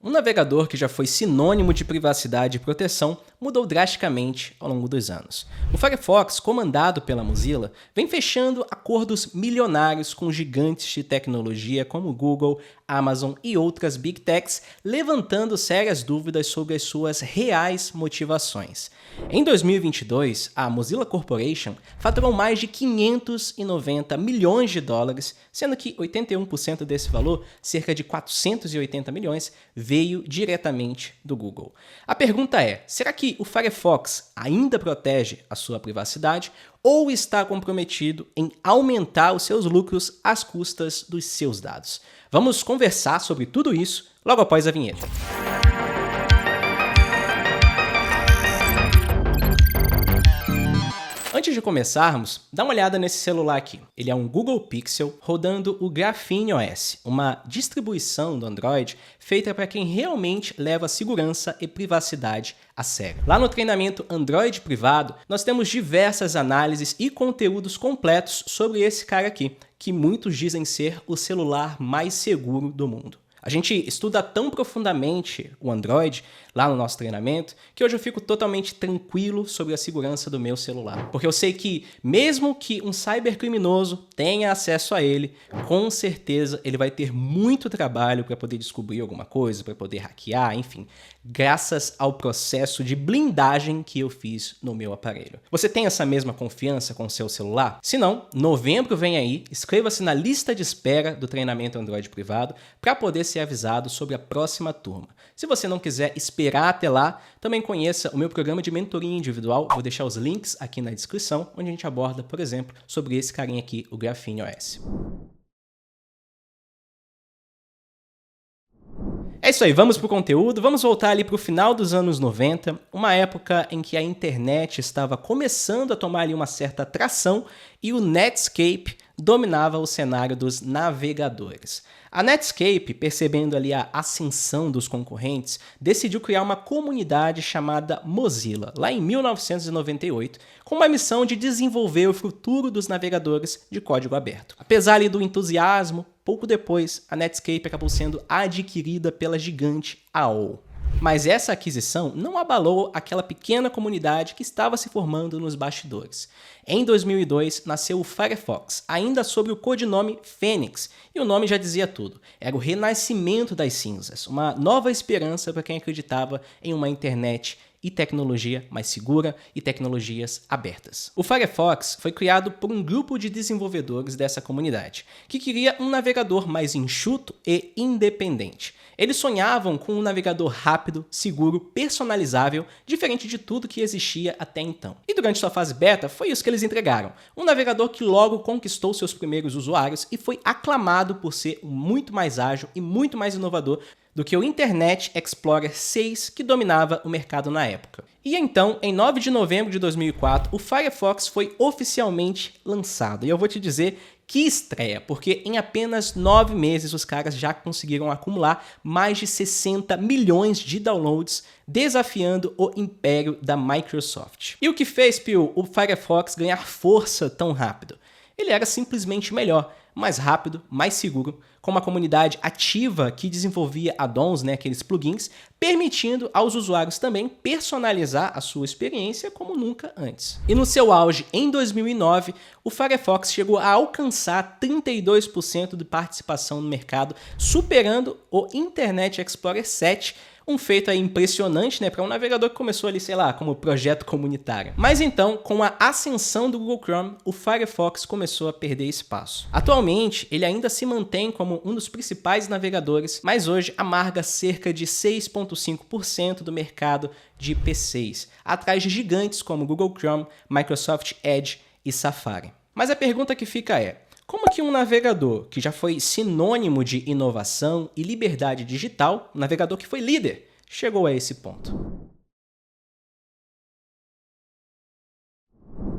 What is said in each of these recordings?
Um navegador que já foi sinônimo de privacidade e proteção mudou drasticamente ao longo dos anos. O Firefox, comandado pela Mozilla, vem fechando acordos milionários com gigantes de tecnologia como Google, Amazon e outras Big Techs, levantando sérias dúvidas sobre as suas reais motivações. Em 2022, a Mozilla Corporation faturou mais de 590 milhões de dólares, sendo que 81% desse valor, cerca de 480 milhões, veio diretamente do Google. A pergunta é, será que o Firefox ainda protege a sua privacidade ou está comprometido em aumentar os seus lucros às custas dos seus dados? Vamos conversar sobre tudo isso logo após a vinheta. Antes de começarmos, dá uma olhada nesse celular aqui. Ele é um Google Pixel rodando o Graphene OS, uma distribuição do Android feita para quem realmente leva segurança e privacidade a sério. Lá no treinamento Android privado, nós temos diversas análises e conteúdos completos sobre esse cara aqui, que muitos dizem ser o celular mais seguro do mundo. A gente estuda tão profundamente o Android lá no nosso treinamento que hoje eu fico totalmente tranquilo sobre a segurança do meu celular. Porque eu sei que mesmo que um cybercriminoso tenha acesso a ele, com certeza ele vai ter muito trabalho para poder descobrir alguma coisa, para poder hackear, enfim, graças ao processo de blindagem que eu fiz no meu aparelho. Você tem essa mesma confiança com o seu celular? Se não, novembro vem aí, inscreva-se na lista de espera do treinamento Android privado para poder ser avisado sobre a próxima turma. Se você não quiser esperar até lá, também conheça o meu programa de mentoria individual. Vou deixar os links aqui na descrição, onde a gente aborda, por exemplo, sobre esse carinha aqui, o Graphene OS. É isso aí, vamos pro conteúdo, vamos voltar ali pro final dos anos 90, uma época em que a internet estava começando a tomar ali uma certa tração e o Netscape dominava o cenário dos navegadores. A Netscape, percebendo ali a ascensão dos concorrentes, decidiu criar uma comunidade chamada Mozilla, lá em 1998, com uma missão de desenvolver o futuro dos navegadores de código aberto. Apesar ali do entusiasmo, pouco depois, a Netscape acabou sendo adquirida pela gigante AOL. Mas essa aquisição não abalou aquela pequena comunidade que estava se formando nos bastidores. Em 2002, nasceu o Firefox, ainda sob o codinome Fênix, e o nome já dizia tudo. Era o renascimento das cinzas, uma nova esperança para quem acreditava em uma internet e tecnologia mais segura e tecnologias abertas. O Firefox foi criado por um grupo de desenvolvedores dessa comunidade, que queria um navegador mais enxuto e independente. Eles sonhavam com um navegador rápido, seguro, personalizável, diferente de tudo que existia até então. E durante sua fase beta, foi isso que eles entregaram. Um navegador que logo conquistou seus primeiros usuários e foi aclamado por ser muito mais ágil e muito mais inovador do que o Internet Explorer 6 que dominava o mercado na época. E então, em 9 de novembro de 2004, o Firefox foi oficialmente lançado. E eu vou te dizer que estreia, porque em apenas 9 meses os caras já conseguiram acumular mais de 60 milhões de downloads, desafiando o império da Microsoft. E o que fez, Pio, o Firefox ganhar força tão rápido? Ele era simplesmente melhor, mais rápido, mais seguro, com uma comunidade ativa que desenvolvia add-ons, aqueles plugins, permitindo aos usuários também personalizar a sua experiência como nunca antes. E no seu auge, em 2009, o Firefox chegou a alcançar 32% de participação no mercado, superando o Internet Explorer 7, um feito aí impressionante, para um navegador que começou ali, sei lá, como projeto comunitário. Mas então, com a ascensão do Google Chrome, o Firefox começou a perder espaço. Atualmente, ele ainda se mantém como um dos principais navegadores, mas hoje amarga cerca de 6,5% do mercado de PCs, atrás de gigantes como Google Chrome, Microsoft Edge e Safari. Mas a pergunta que fica é: como que um navegador que já foi sinônimo de inovação e liberdade digital, um navegador que foi líder, chegou a esse ponto?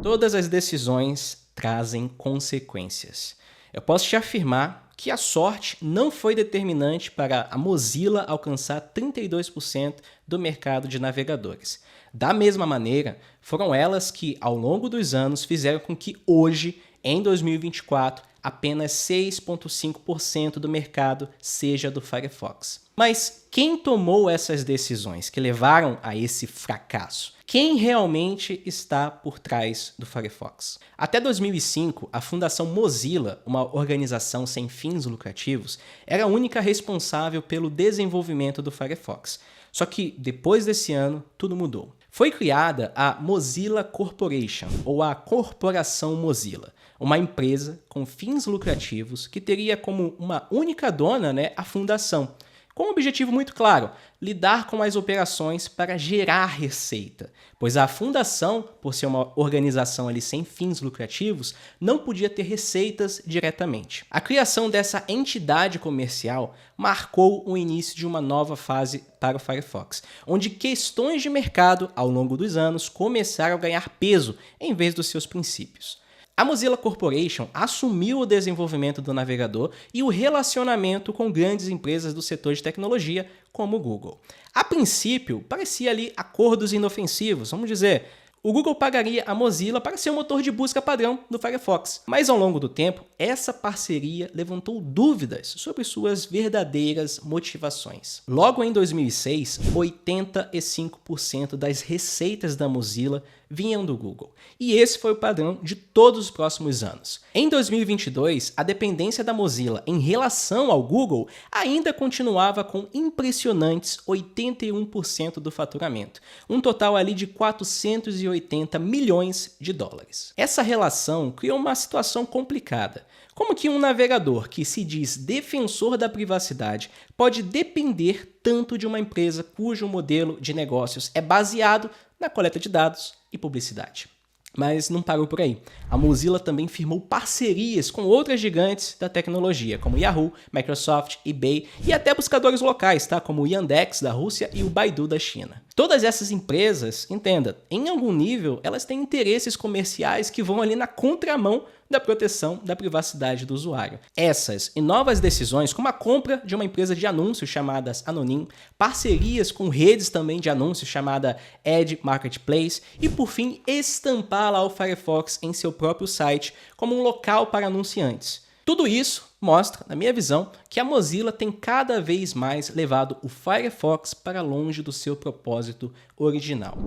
Todas as decisões trazem consequências. Eu posso te afirmar que a sorte não foi determinante para a Mozilla alcançar 32% do mercado de navegadores. Da mesma maneira, foram elas que, ao longo dos anos, fizeram com que hoje, em 2024, apenas 6,5% do mercado seja do Firefox. Mas quem tomou essas decisões que levaram a esse fracasso? Quem realmente está por trás do Firefox? Até 2005, a Fundação Mozilla, uma organização sem fins lucrativos, era a única responsável pelo desenvolvimento do Firefox. Só que depois desse ano, tudo mudou. Foi criada a Mozilla Corporation, ou a Corporação Mozilla, uma empresa com fins lucrativos que teria como uma única dona, a fundação, com um objetivo muito claro: lidar com as operações para gerar receita, pois a fundação, por ser uma organização ali sem fins lucrativos, não podia ter receitas diretamente. A criação dessa entidade comercial marcou o início de uma nova fase para o Firefox, onde questões de mercado, ao longo dos anos, começaram a ganhar peso em vez dos seus princípios. A Mozilla Corporation assumiu o desenvolvimento do navegador e o relacionamento com grandes empresas do setor de tecnologia, como o Google. A princípio, parecia ali acordos inofensivos, vamos dizer. O Google pagaria a Mozilla para ser o motor de busca padrão do Firefox. Mas ao longo do tempo, essa parceria levantou dúvidas sobre suas verdadeiras motivações. Logo em 2006, 85% das receitas da Mozilla vinham do Google. E esse foi o padrão de todos os próximos anos. Em 2022, a dependência da Mozilla em relação ao Google ainda continuava com impressionantes 81% do faturamento, um total ali de 480 milhões de dólares. Essa relação criou uma situação complicada. Como que um navegador que se diz defensor da privacidade pode depender tanto de uma empresa cujo modelo de negócios é baseado na coleta de dados e publicidade? Mas não parou por aí. A Mozilla também firmou parcerias com outras gigantes da tecnologia, como Yahoo, Microsoft, eBay e até buscadores locais, como o Yandex da Rússia e o Baidu da China. Todas essas empresas, entenda, em algum nível, elas têm interesses comerciais que vão ali na contramão da proteção da privacidade do usuário. Essas e novas decisões, como a compra de uma empresa de anúncios chamada Anonim, parcerias com redes também de anúncios chamada Ad Marketplace e, por fim, estampar lá o Firefox em seu próprio site como um local para anunciantes. Tudo isso mostra, na minha visão, que a Mozilla tem cada vez mais levado o Firefox para longe do seu propósito original.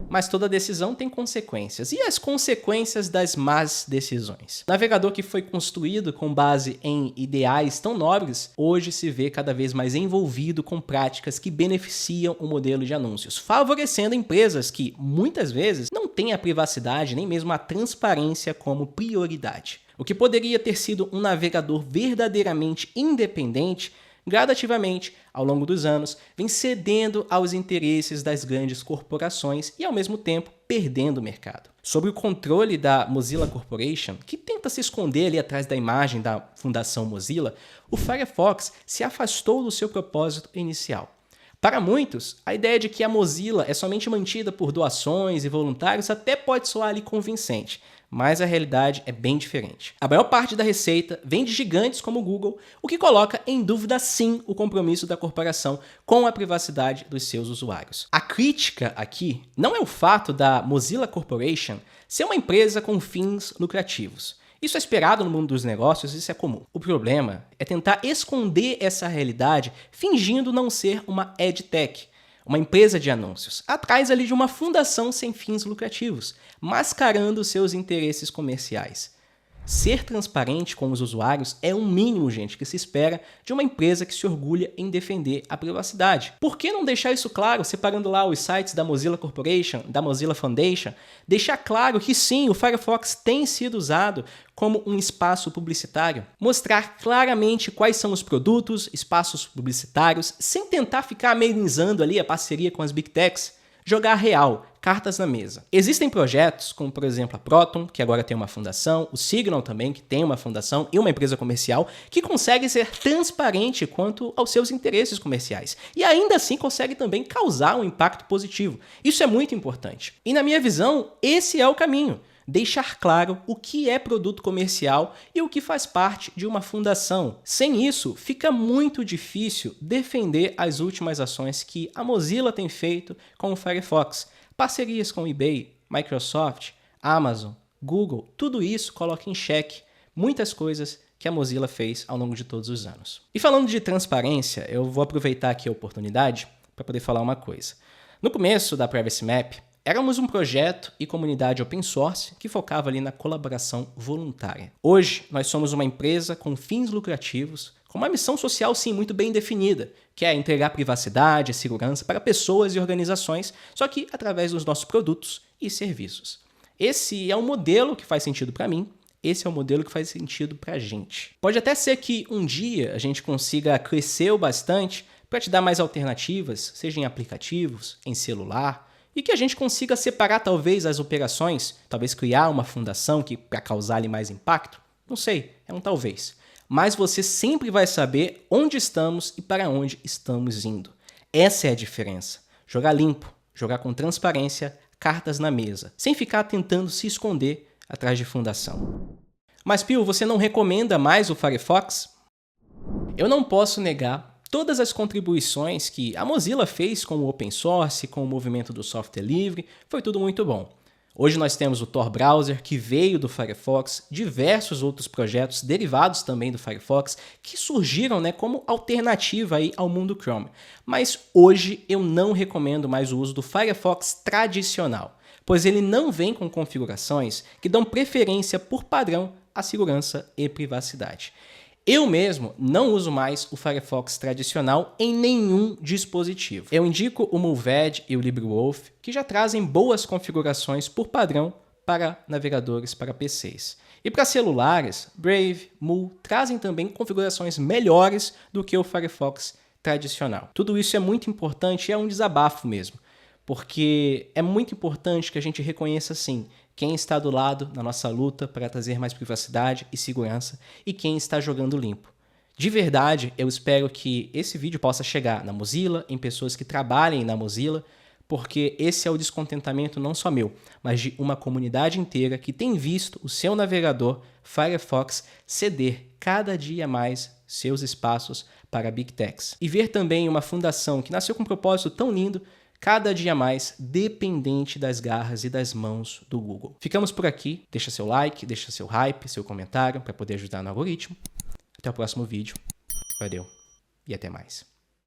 Mas toda decisão tem consequências. E as consequências das más decisões? O navegador que foi construído com base em ideais tão nobres, hoje se vê cada vez mais envolvido com práticas que beneficiam o modelo de anúncios, favorecendo empresas que, muitas vezes, não têm a privacidade nem mesmo a transparência como prioridade. O que poderia ter sido um navegador verdadeiramente independente, gradativamente, ao longo dos anos, vem cedendo aos interesses das grandes corporações e, ao mesmo tempo, perdendo o mercado. Sob o controle da Mozilla Corporation, que tenta se esconder ali atrás da imagem da Fundação Mozilla, o Firefox se afastou do seu propósito inicial. Para muitos, a ideia de que a Mozilla é somente mantida por doações e voluntários até pode soar ali convincente, mas a realidade é bem diferente. A maior parte da receita vem de gigantes como o Google, o que coloca em dúvida sim o compromisso da corporação com a privacidade dos seus usuários. A crítica aqui não é o fato da Mozilla Corporation ser uma empresa com fins lucrativos. Isso é esperado no mundo dos negócios, isso é comum. O problema é tentar esconder essa realidade fingindo não ser uma EdTech, uma empresa de anúncios, atrás ali de uma fundação sem fins lucrativos, mascarando seus interesses comerciais. Ser transparente com os usuários é um mínimo, gente, que se espera de uma empresa que se orgulha em defender a privacidade. Por que não deixar isso claro, separando lá os sites da Mozilla Corporation, da Mozilla Foundation? Deixar claro que sim, o Firefox tem sido usado como um espaço publicitário. Mostrar claramente quais são os produtos, espaços publicitários, sem tentar ficar amenizando ali a parceria com as Big Techs. Jogar real, cartas na mesa. Existem projetos, como por exemplo a Proton, que agora tem uma fundação, o Signal também, que tem uma fundação e uma empresa comercial, que consegue ser transparente quanto aos seus interesses comerciais. E ainda assim consegue também causar um impacto positivo. Isso é muito importante. E na minha visão, esse é o caminho. Deixar claro o que é produto comercial e o que faz parte de uma fundação. Sem isso, fica muito difícil defender as últimas ações que a Mozilla tem feito com o Firefox. Parcerias com eBay, Microsoft, Amazon, Google, tudo isso coloca em xeque muitas coisas que a Mozilla fez ao longo de todos os anos. E falando de transparência, eu vou aproveitar aqui a oportunidade para poder falar uma coisa. No começo da Privacy Map, éramos um projeto e comunidade open source que focava ali na colaboração voluntária. Hoje, nós somos uma empresa com fins lucrativos, com uma missão social sim muito bem definida, que é entregar privacidade e segurança para pessoas e organizações, só que através dos nossos produtos e serviços. Esse é um modelo que faz sentido para mim, esse é o modelo que faz sentido para a gente. Pode até ser que um dia a gente consiga crescer o bastante para te dar mais alternativas, seja em aplicativos, em celular, e que a gente consiga separar talvez as operações, talvez criar uma fundação para causar ali mais impacto. Não sei, é um talvez. Mas você sempre vai saber onde estamos e para onde estamos indo. Essa é a diferença. Jogar limpo, jogar com transparência, cartas na mesa, sem ficar tentando se esconder atrás de fundação. Mas, Pio, você não recomenda mais o Firefox? Eu não posso negar todas as contribuições que a Mozilla fez com o open source, com o movimento do software livre, foi tudo muito bom. Hoje nós temos o Tor Browser, que veio do Firefox, diversos outros projetos derivados também do Firefox, que surgiram como alternativa aí ao mundo Chrome. Mas hoje eu não recomendo mais o uso do Firefox tradicional, pois ele não vem com configurações que dão preferência por padrão à segurança e privacidade. Eu mesmo não uso mais o Firefox tradicional em nenhum dispositivo. Eu indico o Mooved e o LibreWolf, que já trazem boas configurações por padrão para navegadores para PCs. E para celulares, Brave, Mu trazem também configurações melhores do que o Firefox tradicional. Tudo isso é muito importante e é um desabafo mesmo, porque é muito importante que a gente reconheça sim quem está do lado na nossa luta para trazer mais privacidade e segurança e quem está jogando limpo. De verdade, eu espero que esse vídeo possa chegar na Mozilla, em pessoas que trabalhem na Mozilla, porque esse é o descontentamento não só meu, mas de uma comunidade inteira que tem visto o seu navegador Firefox ceder cada dia mais seus espaços para Big Techs. E ver também uma fundação que nasceu com um propósito tão lindo, cada dia mais dependente das garras e das mãos do Google. Ficamos por aqui. Deixa seu like, deixa seu hype, seu comentário para poder ajudar no algoritmo. Até o próximo vídeo. Valeu e até mais.